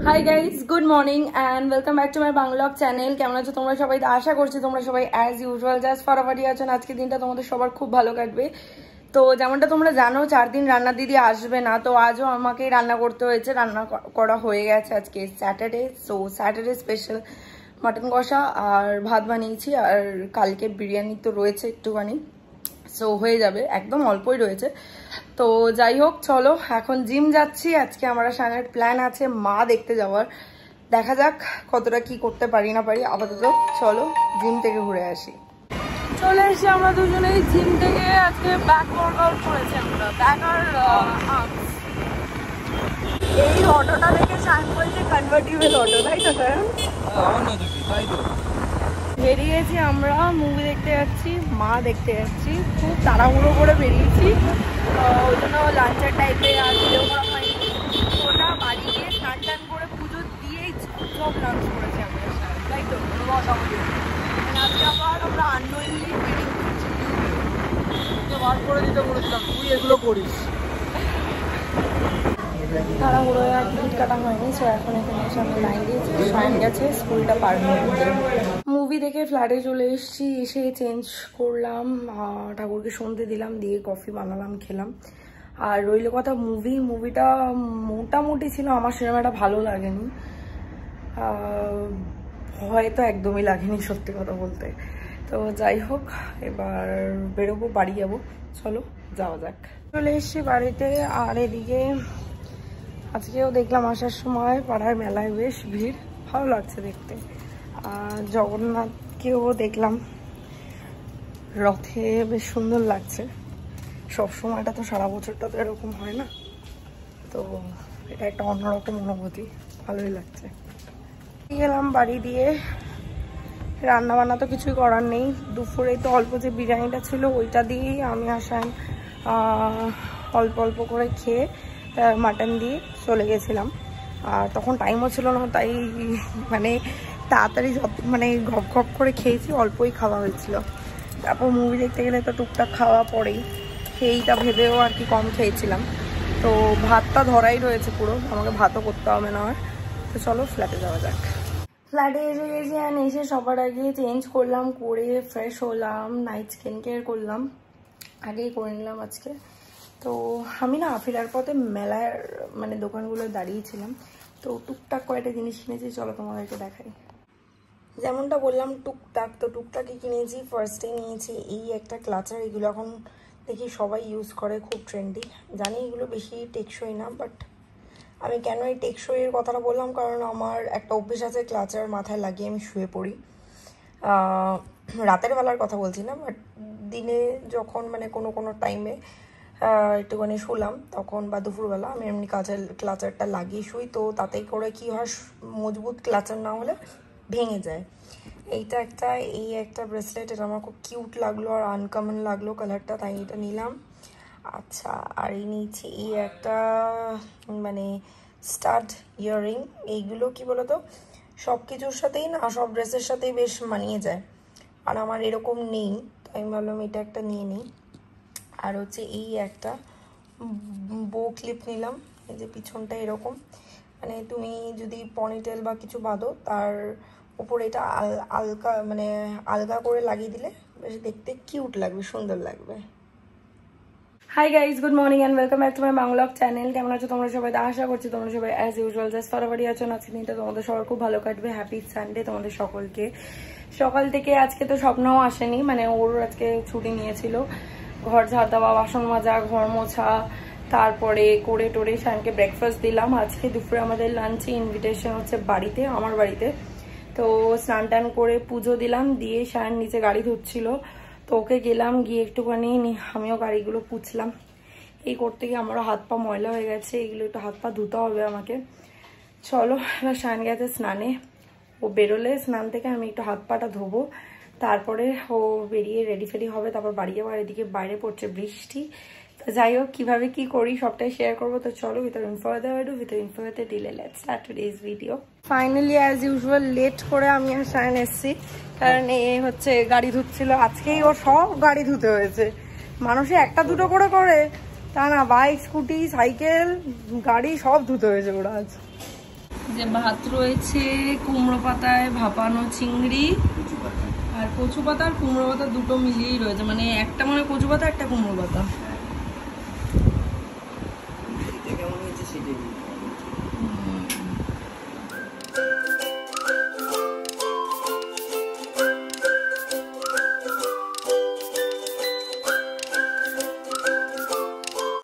High guys, good morning and welcome back to my vlog channel. কেমন আছো তোমরা সবাই? আশা করছি তোমরা সবাই অ্যাজ ইউজুয়াল জাস্ট ফটাফটি আছো। আজকে দিনটা তোমাদের সবার খুব ভালো কাটবে। তো যেমনটা তোমরা জানো 4 দিন রান্না দিদি আসবে না, তো আজও আমাকেই রান্না করতে হয়েছে। রান্না করা হয়ে গেছে, আজকে Saturday, so Saturday special mutton কষা আর ভাত বানিয়েছি। আর কালকে বিরিয়ানি তো রয়েছে একটুখানি, সো হয়ে যাবে, একদম অল্পই রয়েছে। তো যাই হোক, চলো এখন জিম যাচ্ছি। আজকে আমরা সানের প্ল্যান আছে মা দেখতে যাওয়ার, দেখা যাক কতটা কি করতে পারি না পারি। আপাতত চলো জিম থেকে ঘুরে আসি। চলে এসে আমরা দুজনেই জিম থেকে আজকে ব্যাক ওয়ার্কআউট করেছি। আমরা ব্যাক আর আর্মস। এই অটোটা দেখে সান বলছে কনভার্টিবল অটো, তাই তো? কারণ বেরিয়েছি আমরা, মুভি দেখতে যাচ্ছি, মা দেখতে যাচ্ছি। খুব তাড়াহুড়ো করে বেরিয়েছি, ওই জন্য লাঞ্চের টাইপে আর ভিডিও করা হয়নি। ওটা বাড়ি গিয়ে স্নান টান করে পুজো দিয়েই সব লাঞ্চ করেছি আমরা, তাই তো? আজকে আবার আমরা আননোয়িংলি ফিডিং করছি। বার করে দিতে বলেছিলাম, তুই এগুলো করিস। তাড়াহুড়ো আর টিকিট কাটা হয়নি, সো এখন এখানে এসে আমরা লাইন দিয়েছি। সায়ন গেছে স্কুলটা পার হয়ে। মুভি দেখে ফ্ল্যাটে চলে এসেছি, এসে চেঞ্জ করলাম, ঠাকুরকে সন্ধে দিলাম, দিয়ে কফি বানালাম, খেলাম। আর রইল কথা মুভিটা মোটামুটি ছিল, আমার সিনেমাটা ভালো লাগেনি, হয়তো একদমই লাগেনি সত্যি কথা বলতে। তো যাই হোক, এবার বেরোবো, বাড়ি যাবো, চলো যাওয়া যাক। চলে এসছি বাড়িতে। আর এদিকে আজকেও দেখলাম আসার সময় পাড়ার মেলায় বেশ ভিড়, ভালো লাগছে দেখতে। আর জগন্নাথকেও দেখলাম রথে, বেশ সুন্দর লাগছে। সব সময়টা তো, সারা বছরটা তো এরকম হয় না, তো এটা একটা অন্যরকম অনুভূতি, ভালোই লাগছে। গেলাম বাড়ি দিয়ে, রান্না বান্না তো কিছুই করার নেই। দুপুরে তো অল্প যে বিরিয়ানিটা ছিল ওইটা দিয়েই আমি আসান অল্প অল্প করে খেয়ে মাটন দিয়ে চলে গেছিলাম। আর তখন টাইমও ছিল না, তাই মানে তাড়াতাড়ি মানে ঘপ ঘপ করে খেয়েছি, অল্পই খাওয়া হয়েছিল। তারপর মুভি দেখতে গেলে তো টুকটাক খাওয়া পড়েই, সেইটা ভেবেও আর কি কম খেয়েছিলাম। তো ভাতটা ধরাই রয়েছে পুরো, আমাকে ভাতও করতে হবে না। তো চলো ফ্ল্যাটে যাওয়া যাক। ফ্ল্যাটে এসে গেছি, আর এসে সবার আগে চেঞ্জ করলাম, করে ফ্রেশ হলাম, নাইট স্কিন কেয়ার করলাম, আগেই করে নিলাম আজকে। তো আমি না ফেরার পথে মেলার মানে দোকানগুলো দাঁড়িয়েছিলাম, তো টুকটাক কয়েকটা জিনিস কিনেছি, চলো তোমাদেরকে দেখাই। যেমনটা বললাম টুকটাক, তো টুকটাকই কিনেছি। ফার্স্টে নিয়েছি এই একটা ক্লাচার, এগুলো এখন দেখি সবাই ইউজ করে, খুব ট্রেন্ডি। জানি এগুলো বেশি টেকসই না, বাট আমি কেন এই টেকসইয়ের কথাটা বললাম, কারণ আমার একটা অভ্যেস আছে, ক্লাচার মাথায় লাগিয়ে আমি শুয়ে পড়ি। রাতের বেলার কথা বলছি না, বাট দিনে যখন মানে কোনো টাইমে একটুখানি শুলাম তখন, বা দুপুরবেলা আমি এমনি ক্লাচারটা লাগিয়ে শুই। তো তাতেই করে কি হয়, মজবুত ক্লাচার না হলে ভেঙে যায়। এই একটা ব্রেসলেট, এটা আমার খুব কিউট লাগলো আর আনকমন লাগলো কালারটা, তাই এটা নিলাম। আচ্ছা, আর এই নিয়েছি এই একটা মানে স্টাড ইয়াররিং। এইগুলো কি বলতো, সব কিছুর সাথেই না, সব ড্রেসের সাথেই বেশ মানিয়ে যায়, আর আমার এরকম নেই, তো আমি ভাবলাম এটা একটা নিয়ে নিই। আর হচ্ছে এই একটা বো ক্লিপ নিলাম, এই যে পিছনটা এরকম, মানে তুমি যদি পনিটেল বা কিছু বাঁধো তার উপরে এটা আলগা করে লাগিয়ে দিলে বেশ দেখতে কিউট লাগবে, সুন্দর লাগবে। Hi guys, good morning and welcome back to my vlog channel. কেমন আছো তোমরা সবাই? আশা করছি তোমরা সবাই অ্যাজ ইউজুয়াল জাস্ট ফটাফটি আছো। আজকে দিনটা তোমাদের সবার খুব ভালো কাটবে। হ্যাপি সানডে তোমাদের সকলকে। সকাল থেকে আজকে তো স্বপ্নও আসেনি, মানে ওর আজকে ছুটি নিয়েছিল। ঘর ঝাড় দেওয়া, বাসন মাজা, ঘর মোছা, তারপরে করে টোরে শানকে ব্রেকফাস্ট দিলাম। আজকে দুপুরে আমাদের লাঞ্চে ইনভিটেশন হচ্ছে বাড়িতে, আমার বাড়িতে। তো স্নান টান করে পুজো দিলাম, দিয়ে শান নিচে গাড়ি ধুচ্ছিল, তো ওকে গেলাম, গিয়ে একটুখানি আমিও গাড়িগুলো পুছলাম। এই করতে গিয়ে আমারও হাত পা ময়লা হয়ে গেছে, এগুলো একটু হাত পা ধুতে হবে আমাকে। চলো এবার শান গেছে স্নানে, ও বেরোলে স্নান থেকে আমি একটু হাত পাটা ধোবো, তারপরে ও বেরিয়ে রেডি ফেডি হবে, তারপর বাড়ি যাবো। আর এদিকে বাইরে পড়ছে বৃষ্টি। তো যাই হোক, কিভাবে কি করি সবটাই শেয়ার করবো। তো চলো ভিতর ইনফোতে দিলে let's start today's video. Finally as usual late করে আমি আর শায়ন এসেছি, কারণ এ হচ্ছে গাড়ি ধুচ্ছিল। আজকেই ওর সব গাড়ি ধুতে হয়েছে, মানুষে একটা দুটো করে করে তা না, বাইক, স্কুটি, সাইকেল, গাড়ি সব ধুতে হয়েছে ওরা আজ। যে ভাত রয়েছে, কুমড়ো পাতায় ভাপানো চিংড়ি আর কচু পাতা আর কুমড়ো পাতা দুটো মিলিয়েই রয়েছে, মানে একটা মানে কচু পাতা একটা কুমড়ো পাতা।